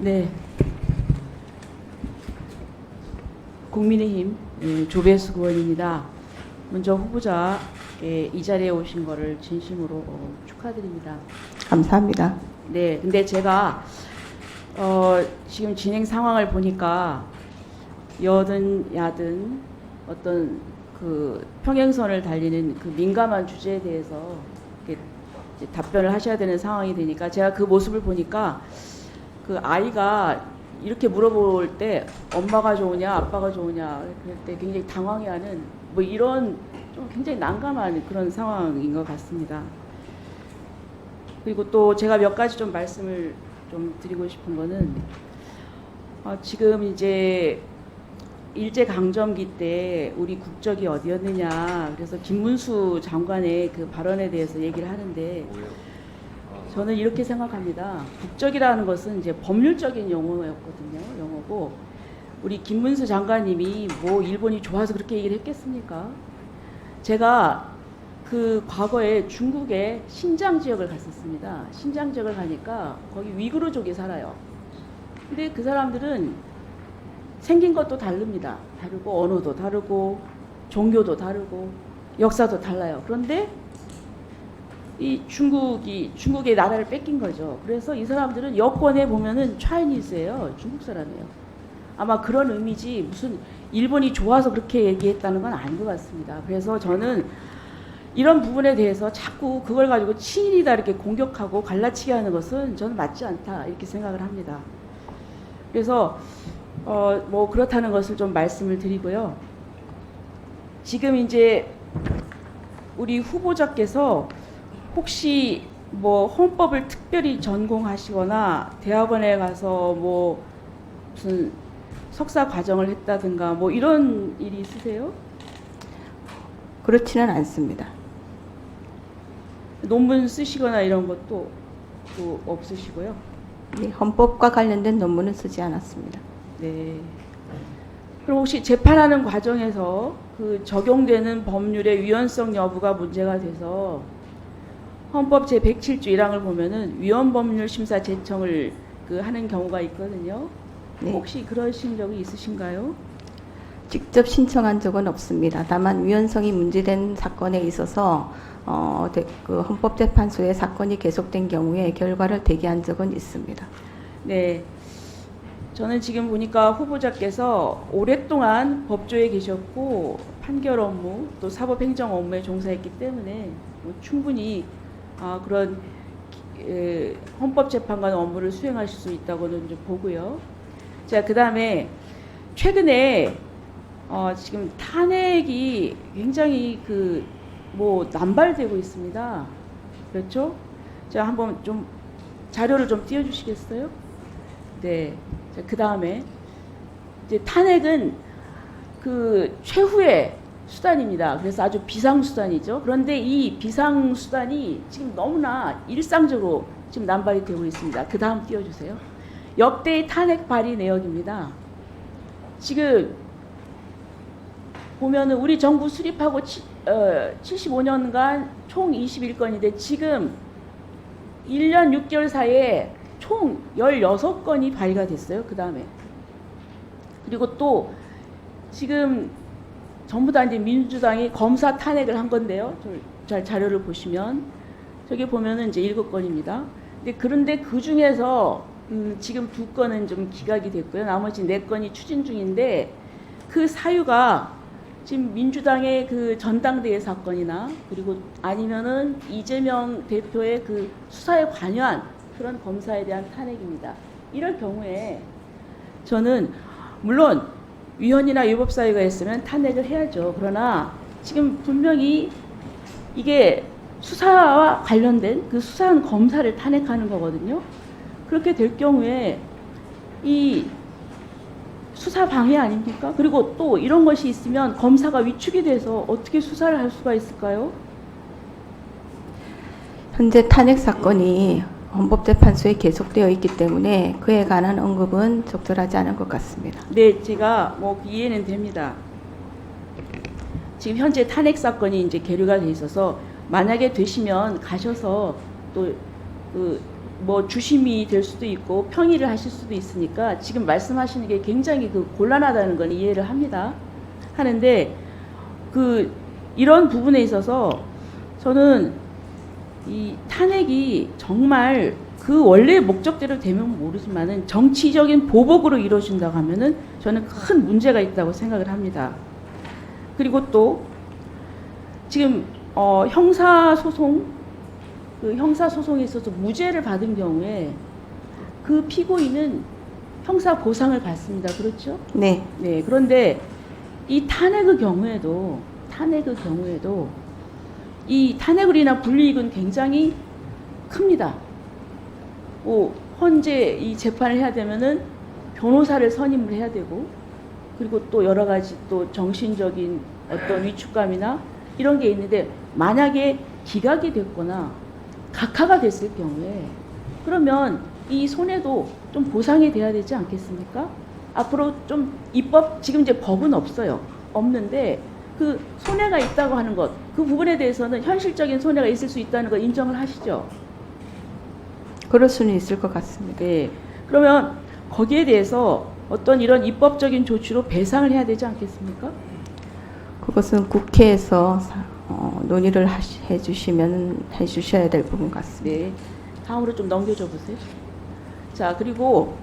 네, 국민의힘 조배수 의원입니다. 먼저 후보자 이 자리에 오신 거를 진심으로 축하드립니다. 감사합니다. 네, 근데 제가 지금 진행 상황을 보니까 여든 야든 어떤 그 평행선을 달리는 그 민감한 주제에 대해서 이렇게 이제 답변을 하셔야 되는 상황이 되니까 제가 그 모습을 보니까 그 아이가 이렇게 물어볼 때 엄마가 좋으냐 아빠가 좋으냐 그럴 때 굉장히 당황해하는 뭐 이런 좀 굉장히 난감한 그런 상황인 것 같습니다. 그리고 또 제가 몇 가지 좀 말씀을 좀 드리고 싶은 거는 지금 이제 일제강점기 때 우리 국적이 어디였느냐 그래서 김문수 장관의 그 발언에 대해서 얘기를 하는데 저는 이렇게 생각합니다. 국적이라는 것은 이제 법률적인 용어였거든요. 용어고 우리 김문수 장관님이 뭐 일본이 좋아서 그렇게 얘기를 했겠습니까? 제가 그 과거에 중국의 신장 지역을 갔었습니다. 신장 지역을 가니까 거기 위구르족이 살아요. 근데 그 사람들은 생긴 것도 다릅니다. 다르고 언어도 다르고 종교도 다르고 역사도 달라요. 그런데 이 중국의 나라를 뺏긴 거죠. 그래서 이 사람들은 여권에 보면은 차이니즈예요. 중국 사람이에요. 아마 그런 의미지 무슨 일본이 좋아서 그렇게 얘기했다는 건 아닌 것 같습니다. 그래서 저는 이런 부분에 대해서 자꾸 그걸 가지고 친일이다 이렇게 공격하고 갈라치기 하는 것은 저는 맞지 않다 이렇게 생각을 합니다. 그래서 뭐 그렇다는 것을 좀 말씀을 드리고요. 지금 이제 우리 후보자께서 혹시 뭐 헌법을 특별히 전공하시거나 대학원에 가서 뭐 무슨 석사 과정을 했다든가 뭐 이런 일이 있으세요? 그렇지는 않습니다. 논문 쓰시거나 이런 것도 또 없으시고요. 네, 헌법과 관련된 논문은 쓰지 않았습니다. 네. 그럼 혹시 재판하는 과정에서 그 적용되는 법률의 위헌성 여부가 문제가 돼서 헌법 제107조 1항을 보면은 위헌법률 심사 제청을 그 하는 경우가 있거든요. 네. 혹시 그러신 적이 있으신가요? 직접 신청한 적은 없습니다. 다만 위헌성이 문제된 사건에 있어서 그 헌법재판소의 사건이 계속된 경우에 결과를 대기한 적은 있습니다. 네. 저는 지금 보니까 후보자께서 오랫동안 법조에 계셨고 판결 업무 또 사법행정 업무에 종사했기 때문에 뭐 충분히 그런 헌법재판관 업무를 수행하실 수 있다고는 좀 보고요. 자, 그 다음에 최근에 지금 탄핵이 굉장히 뭐 남발되고 있습니다. 그렇죠? 자, 한번 좀 자료를 좀 띄워주시겠어요? 네. 자, 그 다음에 이제 탄핵은 그 최후의 수단입니다. 그래서 아주 비상수단이죠. 그런데 이 비상수단이 지금 너무나 일상적으로 지금 남발이 되고 있습니다. 그 다음 띄워주세요. 역대의 탄핵 발의 내역입니다. 지금 보면은 우리 정부 수립하고 75년간 총 21건인데 지금 1년 6개월 사이에 총 16건이 발의가 됐어요. 그 다음에 그리고 또 지금 전부 다 이제 민주당이 검사 탄핵을 한 건데요. 잘 자료를 보시면 저기 보면은 이제 7건입니다. 그런데 그 중에서 지금 2건은 좀 기각이 됐고요. 나머지 4건이 추진 중인데 그 사유가 지금 민주당의 그 전당대회 사건이나 그리고 아니면은 이재명 대표의 그 수사에 관여한 그런 검사에 대한 탄핵입니다. 이럴 경우에 저는 물론 위헌이나 위법 사유가 있으면 탄핵을 해야죠. 그러나 지금 분명히 이게 수사와 관련된 그 수사한 검사를 탄핵하는 거거든요. 그렇게 될 경우에 이 수사 방해 아닙니까? 그리고 또 이런 것이 있으면 검사가 위축이 돼서 어떻게 수사를 할 수가 있을까요? 현재 탄핵 사건이 헌법재판소에 계속되어 있기 때문에 그에 관한 언급은 적절하지 않은 것 같습니다. 네, 제가 뭐 이해는 됩니다. 지금 현재 탄핵 사건이 이제 계류가 돼 있어서 만약에 되시면 가셔서 또 뭐 주심이 될 수도 있고 평의를 하실 수도 있으니까 지금 말씀하시는 게 굉장히 그 곤란하다는 건 이해를 합니다. 하는데 이런 부분에 있어서 저는 이 탄핵이 정말 그 원래 목적대로 되면 모르지만은 정치적인 보복으로 이루어진다고 하면은 저는 큰 문제가 있다고 생각을 합니다. 그리고 또 지금 형사소송에 있어서 무죄를 받은 경우에 그 피고인은 형사 보상을 받습니다. 그렇죠? 네. 네. 그런데 이 탄핵의 경우에도 이 탄핵으로 인한 불이익은 굉장히 큽니다. 헌재 이 재판을 해야 되면은 변호사를 선임을 해야 되고, 그리고 또 여러 가지 또 정신적인 어떤 위축감이나 이런 게 있는데, 만약에 기각이 됐거나 각하가 됐을 경우에 그러면 이 손해도 좀 보상이 돼야 되지 않겠습니까? 앞으로 좀 지금 이제 법은 없는데 그 손해가 있다고 하는 것, 그 부분에 대해서는 현실적인 손해가 있을 수 있다는 걸 인정을 하시죠? 그럴 수는 있을 것 같습니다. 네. 그러면 거기에 대해서 어떤 이런 입법적인 조치로 배상을 해야 되지 않겠습니까? 그것은 국회에서 논의를 해주셔야 될 부분 같습니다. 네. 다음으로 좀 넘겨줘 보세요. 자, 그리고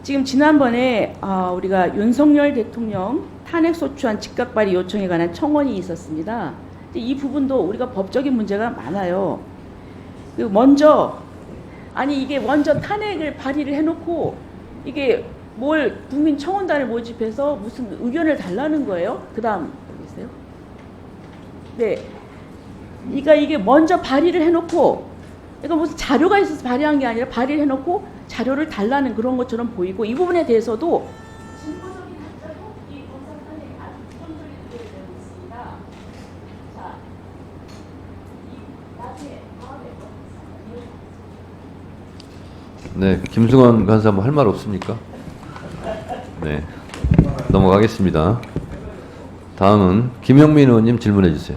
지금 지난번에 우리가 윤석열 대통령 탄핵소추안 즉각 발의 요청에 관한 청원이 있었습니다. 이 부분도 우리가 법적인 문제가 많아요. 이게 먼저 탄핵을 발의를 해놓고 이게 뭘 국민청원단을 모집해서 무슨 의견을 달라는 거예요? 그 다음 보세요. 네. 그러니까 이게 먼저 발의를 해놓고, 이거 무슨 자료가 있어서 발의한 게 아니라 발의를 해놓고 자료를 달라는 그런 것처럼 보이고, 이 부분에 대해서도 진보적인 학자도 이 검사 탄핵 아주 부정적인 의견을 내고 있습니다. 자, 나중에 다음에 네, 김승환 간사 할 말 없습니까? 네, 넘어가겠습니다. 다음은 김영민 의원님 질문해 주세요.